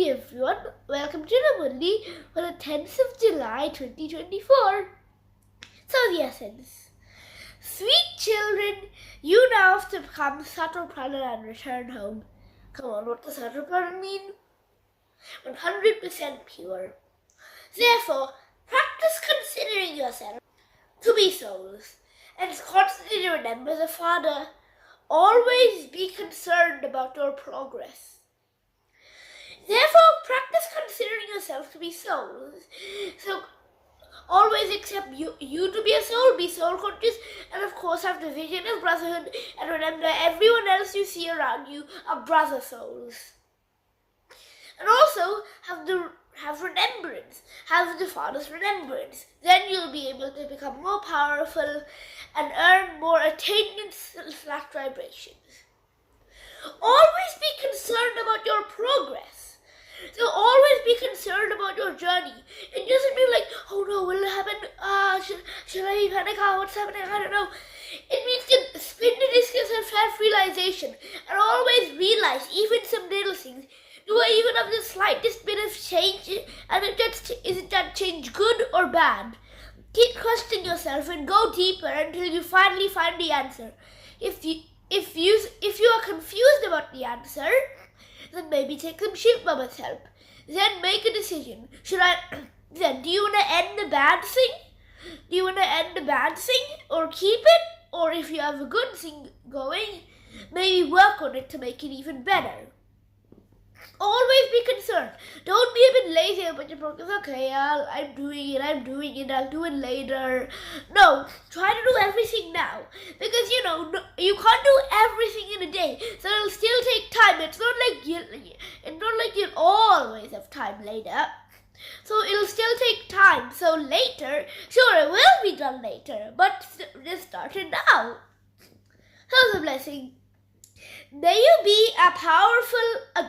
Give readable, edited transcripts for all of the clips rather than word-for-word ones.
Hey everyone, welcome to the murli for the 10th of July 2024. So the essence. Sweet children, you now have to become Satopradhan and return home. Come on, what does Satopradhan mean? 100% pure. Therefore, practice considering yourself to be souls and constantly remember the Father. Always be concerned about your progress. Therefore, practice considering yourself to be souls. So, always accept you to be a soul, be soul conscious, and of course have the vision of brotherhood, and remember everyone else you see around you are brother souls. And also have remembrance, have the Father's remembrance. Then you'll be able to become more powerful and earn more attainments/vibrations. Always be concerned about your progress. So always be concerned about your journey. It doesn't mean like, oh no, will it happen? Should I panic? What's happening? I don't know. It means to spin the discus of self-realization and always realize even some little things. Do I even have the slightest bit of change? And is that change good or bad? Keep questioning yourself and go deeper until you finally find the answer. If you are confused about the answer, then maybe take some Shiv Baba's help. Then make a decision. Do you want to end the bad thing? Do you want to end the bad thing or keep it? Or if you have a good thing going, maybe work on it to make it even better. Always be concerned. Don't be a bit lazy about your progress. Okay, I'm doing it, I'll do it later. No, try to do everything now. Because, you can't do everything in a day. So it'll still take time. It's not like you'll always have time later. So it'll still take time. So later, sure, it will be done later. But just start it now. How's the blessing? May you be a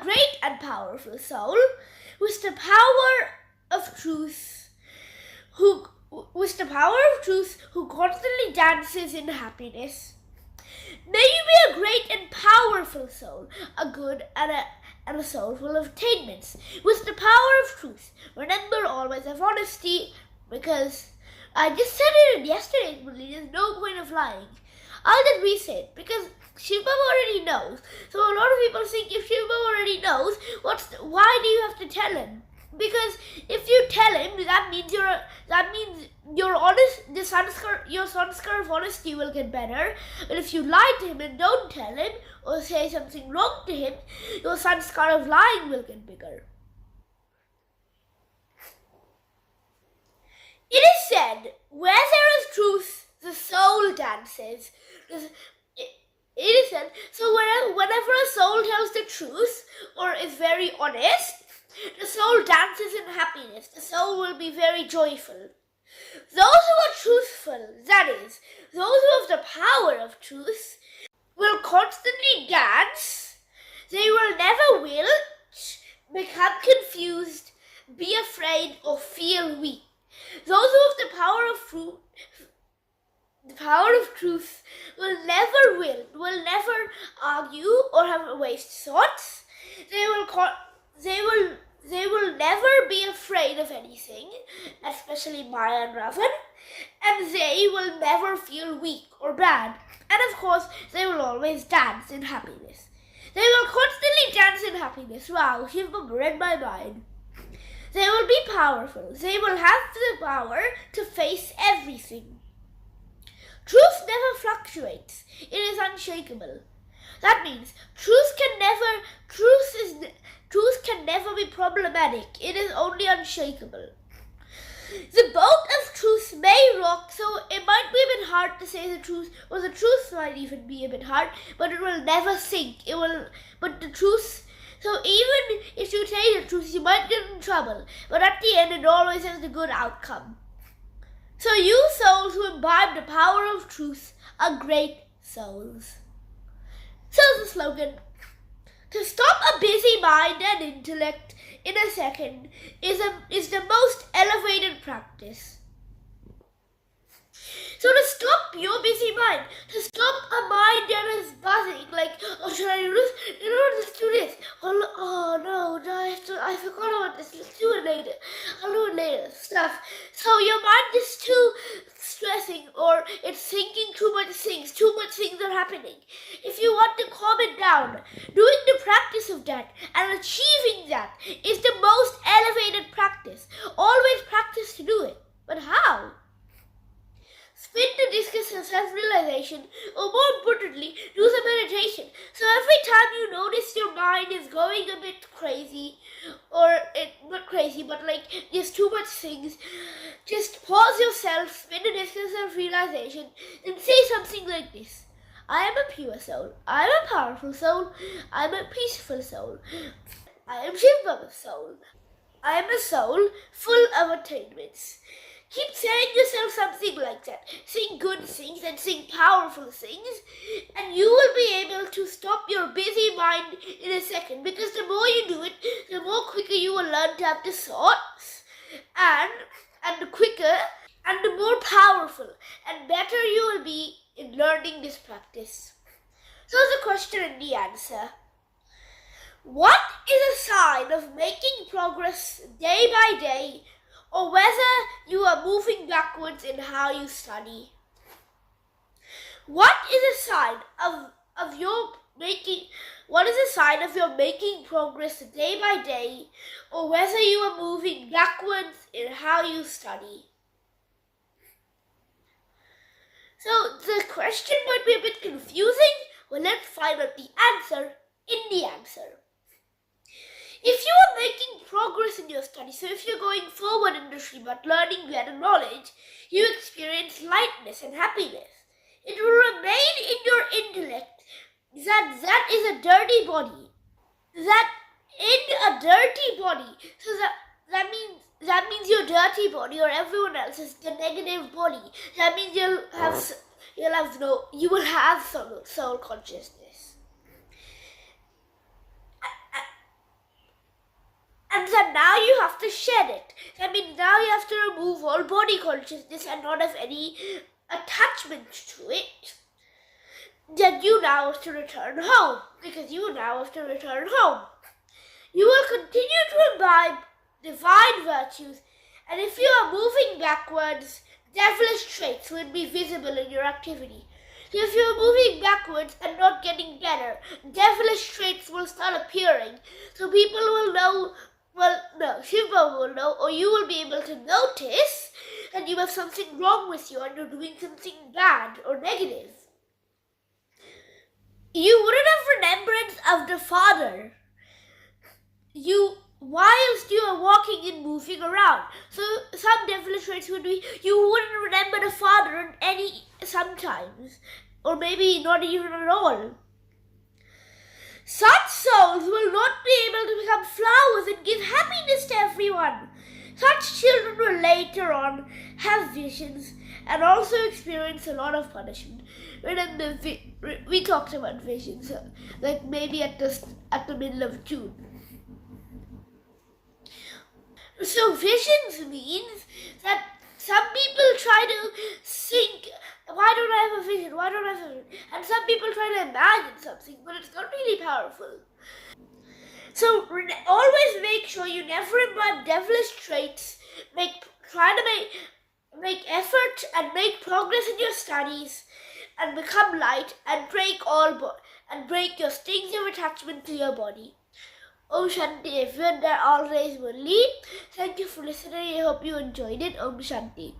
great and powerful soul with the power of truth, who constantly dances in happiness. May you be a great and powerful soul, a good and a soul full of attainments, with the power of truth. Remember, always have honesty, because I just said it in yesterday's murli. There's no point of lying. I'll just re-say it, because Shiv Baba already knows. So a lot of people think if Shiv Baba already knows, why do you have to tell him? Because if you tell him, that means you're honest. Your sanskar of honesty will get better. But if you lie to him and don't tell him, or say something wrong to him, your sanskar of lying will get bigger. It is said, where there is truth, the soul dances. It is said, so whenever a soul tells the truth or is very honest, the soul dances in happiness. The soul will be very joyful. Those who are truthful, that is, those who have the power of truth, will constantly dance. They will never wilt, become confused, be afraid, or feel weak. Those who have the power of truth will never argue or have waste thoughts. They will never be afraid of anything, especially Maya and Ravan, and they will never feel weak or bad. And of course, they will always dance in happiness. They will constantly dance in happiness. Wow, Shiv Baba read my mind. They will be powerful. They will have the power to face everything. Truth never fluctuates. It is unshakable. That means truth can never be problematic. It is only unshakable. The boat of truth may rock, so it might be a bit hard to say the truth, or the truth might even be a bit hard, but it will never sink. But the truth, so even if you say the truth, you might get in trouble, but at the end, it always has a good outcome. So you souls who imbibe the power of truth are great souls. So the slogan, to stop a busy mind and intellect in a second is the most elevated practice. So So to stop your busy mind, to stop a mind that is buzzing, like, oh, should I do this? Let's do this. Oh no, I forgot about this. Let's do it later. I'll do it later. Stuff. So your mind is too stressing, or it's thinking too much things are happening. If you want to calm it down, doing the practice of that and achieving that is the most elevated practice. Always practice to do it. But how? Spin the discus of self-realization, or more importantly, do some meditation. So every time you notice your mind is going a bit crazy, not crazy, but like there's too much things, just pause yourself, spin the discus of self-realization, and say something like this. I am a pure soul. I am a powerful soul. I am a peaceful soul. I am Shiva's soul. I am a soul full of attainments. Keep saying yourself something like that. Sing good things and sing powerful things, and you will be able to stop your busy mind in a second, because the more you do it, the more quicker you will learn to have the thoughts, and the quicker and the more powerful and better you will be in learning this practice. So the question and the answer. What is a sign of making progress day by day, or whether you are moving backwards in how you study? What is a sign of your making progress day by day, or whether you are moving backwards in how you study? So the question might be a bit confusing. Well, let's find out the answer in the answer. If you are making progress in your studies, so if you're going forward in the Srimad, learning better knowledge, you experience lightness and happiness. It will remain in your intellect that is a dirty body. That in a dirty body, so that means your dirty body or everyone else is the negative body. That means you will have soul consciousness. And then now you have to shed it. That means now you have to remove all body consciousness and not have any attachment to it. Then you now have to return home, because you now have to return home. You will continue to imbibe divine virtues, and if you are moving backwards, devilish traits will be visible in your activity. So if you are moving backwards and not getting better, devilish traits will start appearing. So people will know, Shiva will know, or you will be able to notice that you have something wrong with you and you're doing something bad or negative. You wouldn't have remembrance of the Father whilst you are walking and moving around. So some devilish traits would be, you wouldn't remember the Father sometimes, or maybe not even at all. Such souls will not be able to become flowers and give happiness to everyone. Such children will later on have visions and also experience a lot of punishment. Remember, we talked about visions, like maybe at the middle of June. So visions means that some people try to think, why don't I have a vision? Why don't I have a vision? And some people try to imagine something, but it's not really powerful. So always make sure you never imbibe devilish traits. Try to make effort and make progress in your studies, and become light and break your stings of attachment to your body. Om Shanti, everyone. That always murli. Thank you for listening. I hope you enjoyed it. Om Shanti.